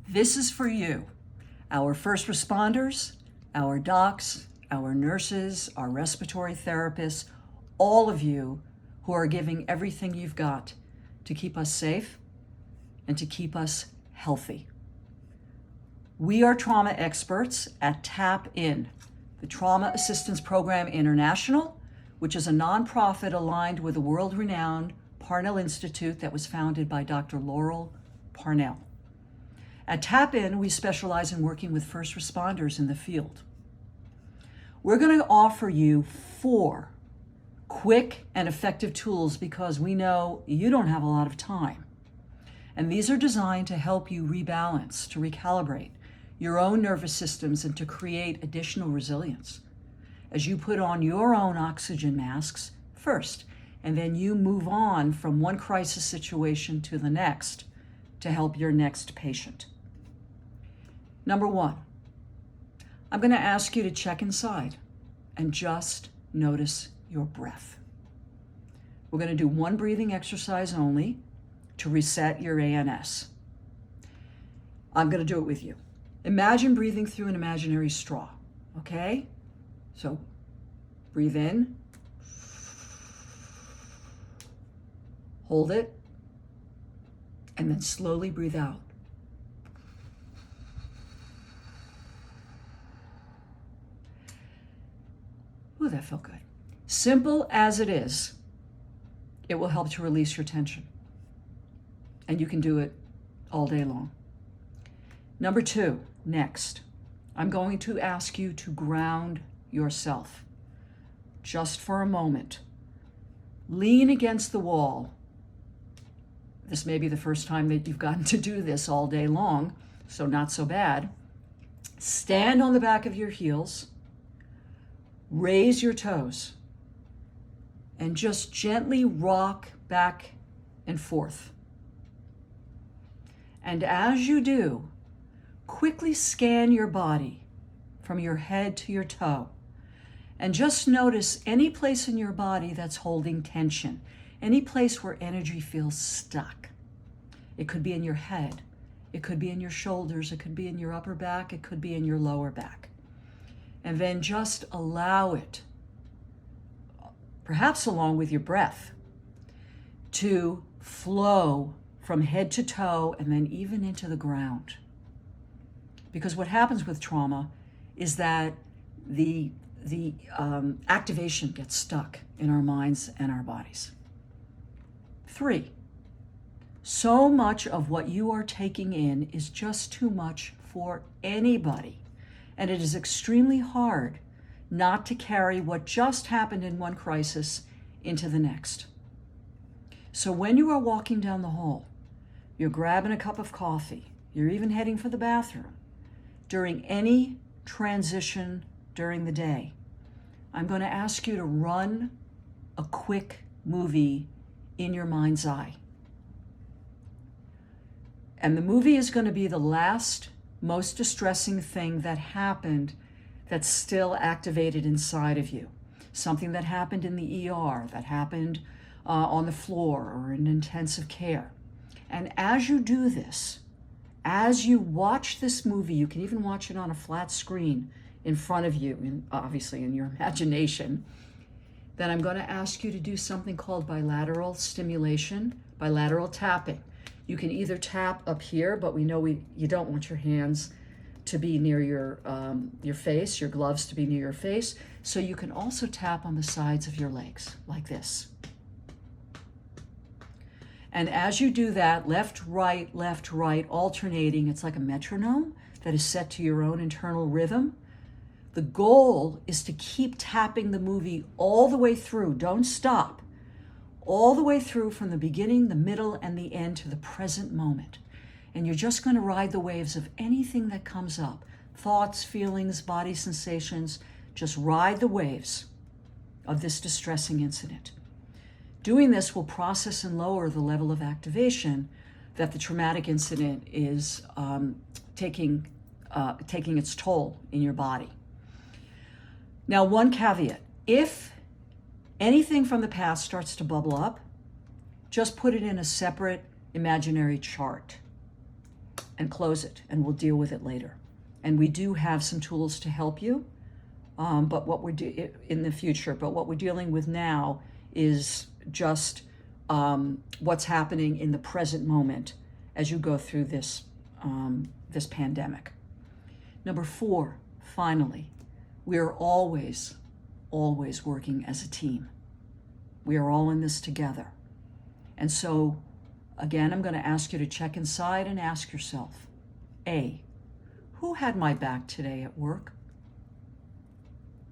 This is for you, our first responders, our docs, our nurses, our respiratory therapists, all of you who are giving everything you've got to keep us safe and to keep us healthy. We are trauma experts at TAP IN, the Trauma Assistance Program International, which is a nonprofit aligned with the world-renowned Parnell Institute that was founded by Dr. Laurel Parnell. At TAP IN, we specialize in working with first responders in the field. We're going to offer you 4 quick and effective tools because we know you don't have a lot of time. And these are designed to help you rebalance, to recalibrate your own nervous systems and to create additional resilience as you put on your own oxygen masks first, and then you move on from one crisis situation to the next to help your next patient. Number 1, I'm going to ask you to check inside and just notice your breath. We're going to do one breathing exercise only to reset your ANS. I'm going to do it with you. Imagine breathing through an imaginary straw, okay? So breathe in, hold it, and then slowly breathe out. Ooh, that felt good. Simple as it is, it will help to release your tension. And you can do it all day long. Number 2, next, I'm going to ask you to ground yourself just for a moment. Lean against the wall. This may be the first time that you've gotten to do this all day long, so not so bad. Stand on the back of your heels, raise your toes, and just gently rock back and forth. And as you do, quickly scan your body from your head to your toe and just notice any place in your body that's holding tension, any place where energy feels stuck. It could be in your head, it could be in your shoulders, it could be in your upper back, it could be in your lower back. And then just allow it, perhaps along with your breath, to flow from head to toe and then even into the ground. Because what happens with trauma is that the activation gets stuck in our minds and our bodies. 3, so much of what you are taking in is just too much for anybody. And it is extremely hard not to carry what just happened in one crisis into the next. So when you are walking down the hall, you're grabbing a cup of coffee, you're even heading for the bathroom, during any transition during the day, I'm going to ask you to run a quick movie in your mind's eye. And the movie is going to be the last, most distressing thing that happened that's still activated inside of you. Something that happened in the ER, that happened on the floor or in intensive care. And as you do this, as you watch this movie, you can even watch it on a flat screen in front of you, obviously in your imagination, then I'm going to ask you to do something called bilateral stimulation, bilateral tapping. You can either tap up here, but we know you don't want your hands to be near your face, your gloves to be near your face. So you can also tap on the sides of your legs like this. And as you do that, left, right, alternating, it's like a metronome that is set to your own internal rhythm. The goal is to keep tapping the movie all the way through. Don't stop. All the way through from the beginning, the middle, and the end to the present moment. And you're just going to ride the waves of anything that comes up. Thoughts, feelings, body sensations. Just ride the waves of this distressing incident. Doing this will process and lower the level of activation that the traumatic incident is taking its toll in your body. Now, one caveat. If anything from the past starts to bubble up, just put it in a separate imaginary chart. and close it, and we'll deal with it later. And we do have some tools to help you, but what we're in the future. But what we're dealing with now is just what's happening in the present moment as you go through this this pandemic. Number 4, finally, we are always working as a team. We are all in this together. And so, again, I'm going to ask you to check inside and ask yourself, A, who had my back today at work?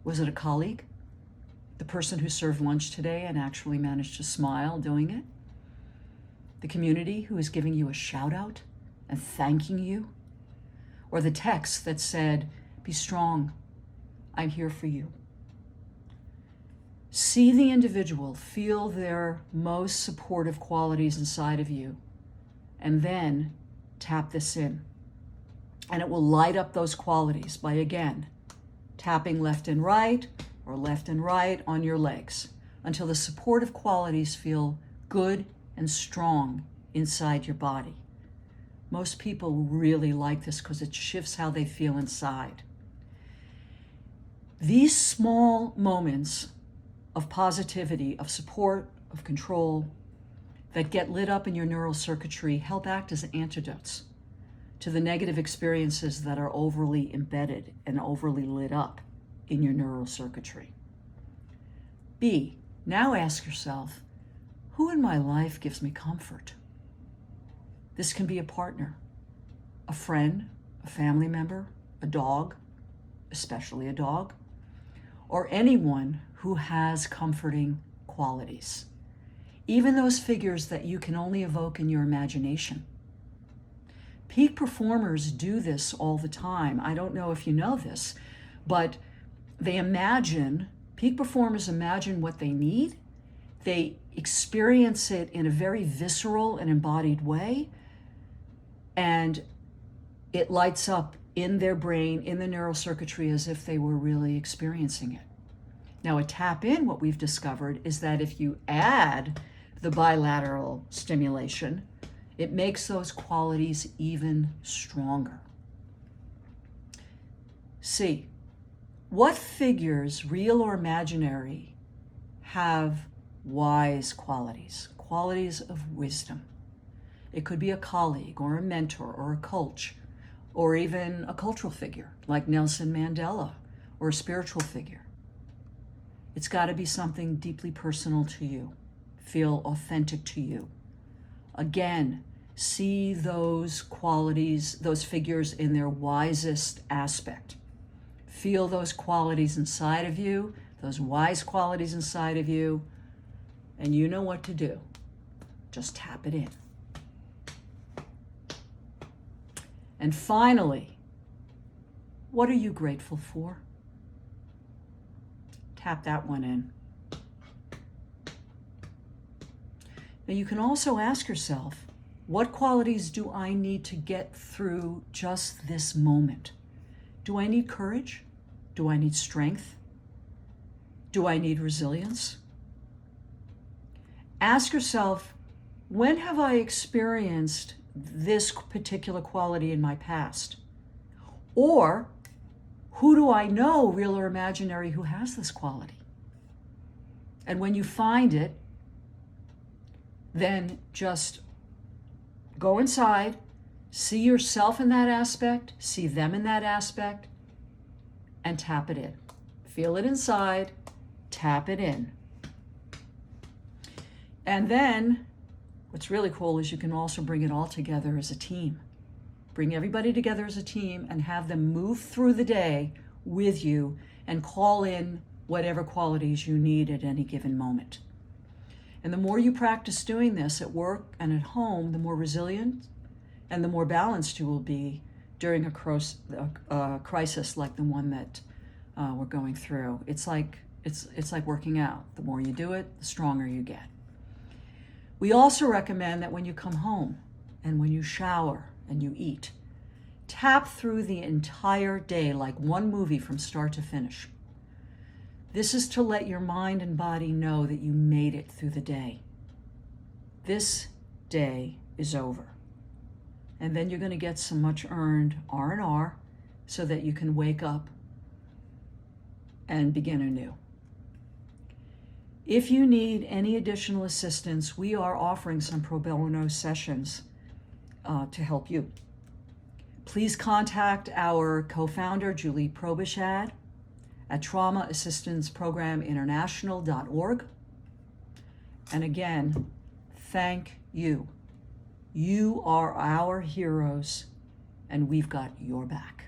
Was it a colleague? The person who served lunch today and actually managed to smile doing it? The community who is giving you a shout out and thanking you? Or the text that said, be strong, I'm here for you. See the individual, feel their most supportive qualities inside of you, and then tap this in. And it will light up those qualities by, again, tapping left and right or left and right on your legs until the supportive qualities feel good and strong inside your body. Most people really like this because it shifts how they feel inside. These small moments of positivity, of support, of control that get lit up in your neural circuitry help act as antidotes to the negative experiences that are overly embedded and overly lit up in your neural circuitry. B, now ask yourself, who in my life gives me comfort? This can be a partner, a friend, a family member, a dog, especially a dog, or anyone who has comforting qualities. Even those figures that you can only evoke in your imagination. Peak performers do this all the time. I don't know if you know this, but peak performers imagine what they need. They experience it in a very visceral and embodied way, and it lights up in their brain, in the neural circuitry, as if they were really experiencing it. Now, a tap in, what we've discovered is that if you add the bilateral stimulation, it makes those qualities even stronger. C, what figures, real or imaginary, have wise qualities, qualities of wisdom? It could be a colleague or a mentor or a coach, or even a cultural figure like Nelson Mandela, or a spiritual figure. It's got to be something deeply personal to you, feel authentic to you. Again, see those qualities, those figures in their wisest aspect. Feel those qualities inside of you, those wise qualities inside of you, and you know what to do. Just tap it in. And finally, what are you grateful for? Tap that one in. Now you can also ask yourself, what qualities do I need to get through just this moment? Do I need courage? Do I need strength? Do I need resilience? Ask yourself, when have I experienced this particular quality in my past? Or who do I know, real or imaginary, who has this quality? And when you find it, then just go inside, see yourself in that aspect, see them in that aspect, and tap it in. Feel it inside, tap it in. And then what's really cool is you can also bring it all together as a team. Bring everybody together as a team and have them move through the day with you and call in whatever qualities you need at any given moment. And the more you practice doing this at work and at home, the more resilient and the more balanced you will be during a crisis like the one that we're going through. It's like working out. The more you do it, the stronger you get. We also recommend that when you come home and when you shower and you eat, tap through the entire day like one movie from start to finish. This is to let your mind and body know that you made it through the day. This day is over. and then you're going to get some much earned R&R so that you can wake up and begin anew. If you need any additional assistance, we are offering some pro bono sessions to help you. Please contact our co-founder, Julie Probishad, at traumaassistanceprograminternational.org. And again, thank you. You are our heroes, and we've got your back.